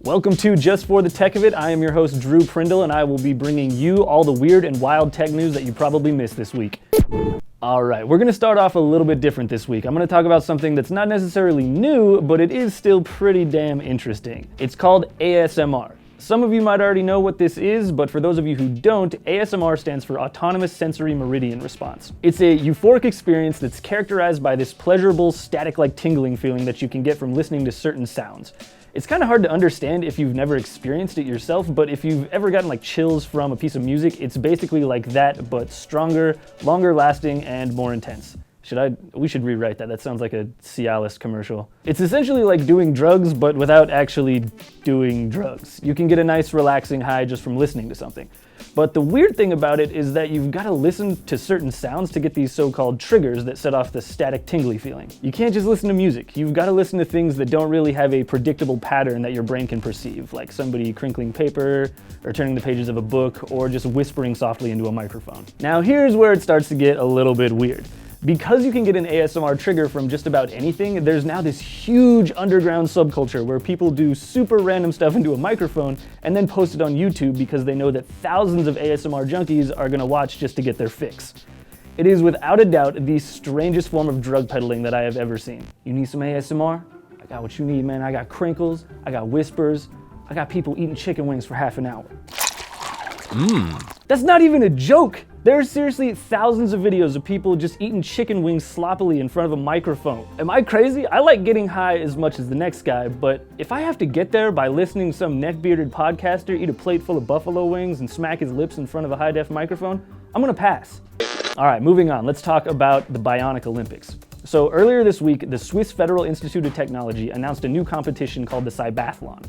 Welcome to Just for the Tech of It. I am your host, Drew Prindle, and I will be bringing you all the weird and wild tech news that you probably missed this week. All right, we're gonna start off a little bit different this week. I'm gonna talk about something that's not necessarily new, but it is still pretty damn interesting. It's called ASMR. Some of you might already know what this is, but for those of you who don't, ASMR stands for Autonomous Sensory Meridian Response. It's a euphoric experience that's characterized by this pleasurable, static-like tingling feeling that you can get from listening to certain sounds. It's kind of hard to understand if you've never experienced it yourself, but if you've ever gotten like chills from a piece of music, it's basically like that, but stronger, longer lasting, and more intense. We should rewrite that. That sounds like a Cialis commercial. It's essentially like doing drugs, but without actually doing drugs. You can get a nice relaxing high just from listening to something. But the weird thing about it is that you've got to listen to certain sounds to get these so-called triggers that set off the static tingly feeling. You can't just listen to music. You've got to listen to things that don't really have a predictable pattern that your brain can perceive, like somebody crinkling paper, or turning the pages of a book, or just whispering softly into a microphone. Now here's where it starts to get a little bit weird. Because you can get an ASMR trigger from just about anything, there's now this huge underground subculture where people do super random stuff into a microphone and then post it on YouTube because they know that thousands of ASMR junkies are gonna watch just to get their fix. It is without a doubt the strangest form of drug peddling that I have ever seen. You need some ASMR? I got what you need, man. I got crinkles, I got whispers, I got people eating chicken wings for half an hour. That's not even a joke. There are seriously thousands of videos of people just eating chicken wings sloppily in front of a microphone. Am I crazy? I like getting high as much as the next guy, but if I have to get there by listening to some neck-bearded podcaster eat a plate full of buffalo wings and smack his lips in front of a high-def microphone, I'm gonna pass. All right, moving on. Let's talk about the Bionic Olympics. So earlier this week, the Swiss Federal Institute of Technology announced a new competition called the Cybathlon.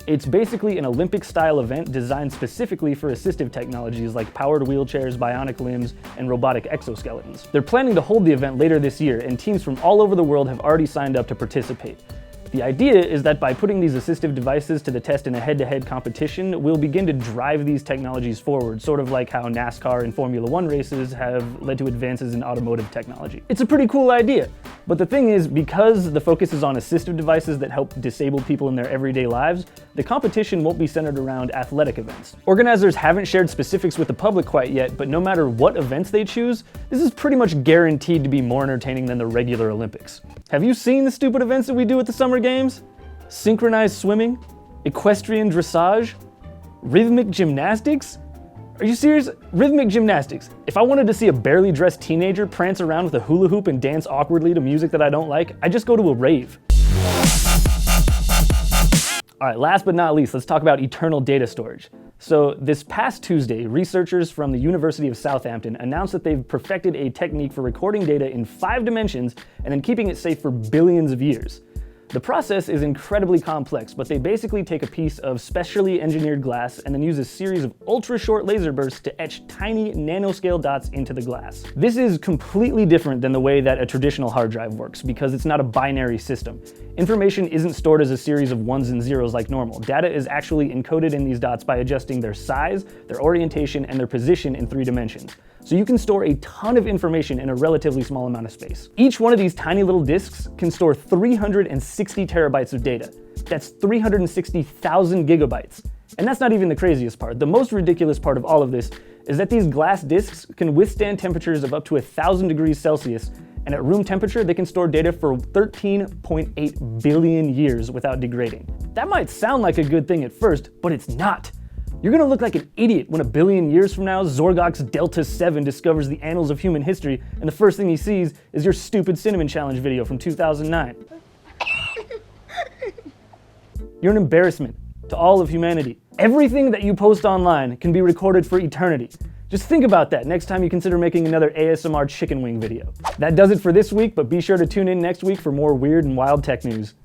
It's basically an Olympic-style event designed specifically for assistive technologies like powered wheelchairs, bionic limbs, and robotic exoskeletons. They're planning to hold the event later this year, and teams from all over the world have already signed up to participate. The idea is that by putting these assistive devices to the test in a head-to-head competition, we'll begin to drive these technologies forward, sort of like how NASCAR and Formula One races have led to advances in automotive technology. It's a pretty cool idea, but the thing is, because the focus is on assistive devices that help disabled people in their everyday lives, the competition won't be centered around athletic events. Organizers haven't shared specifics with the public quite yet, but no matter what events they choose, this is pretty much guaranteed to be more entertaining than the regular Olympics. Have you seen the stupid events that we do at the Summer Games? Synchronized swimming? Equestrian dressage? Rhythmic gymnastics? Are you serious? Rhythmic gymnastics. If I wanted to see a barely dressed teenager prance around with a hula hoop and dance awkwardly to music that I don't like, I just go to a rave. All right, last but not least, let's talk about eternal data storage. So this past Tuesday, researchers from the University of Southampton announced that they've perfected a technique for recording data in 5 dimensions and then keeping it safe for billions of years. The process is incredibly complex, but they basically take a piece of specially engineered glass and then use a series of ultra-short laser bursts to etch tiny nanoscale dots into the glass. This is completely different than the way that a traditional hard drive works because it's not a binary system. Information isn't stored as a series of ones and zeros like normal. Data is actually encoded in these dots by adjusting their size, their orientation, and their position in 3 dimensions. So you can store a ton of information in a relatively small amount of space. Each one of these tiny little disks can store 360 terabytes of data. That's 360,000 gigabytes. And that's not even the craziest part. The most ridiculous part of all of this is that these glass disks can withstand temperatures of up to 1,000 degrees Celsius, and at room temperature, they can store data for 13.8 billion years without degrading. That might sound like a good thing at first, but it's not. You're gonna look like an idiot when 1 billion years from now, Zorgok's Delta 7 discovers the annals of human history, and the first thing he sees is your stupid cinnamon challenge video from 2009. You're an embarrassment to all of humanity. Everything that you post online can be recorded for eternity. Just think about that next time you consider making another ASMR chicken wing video. That does it for this week, but be sure to tune in next week for more weird and wild tech news.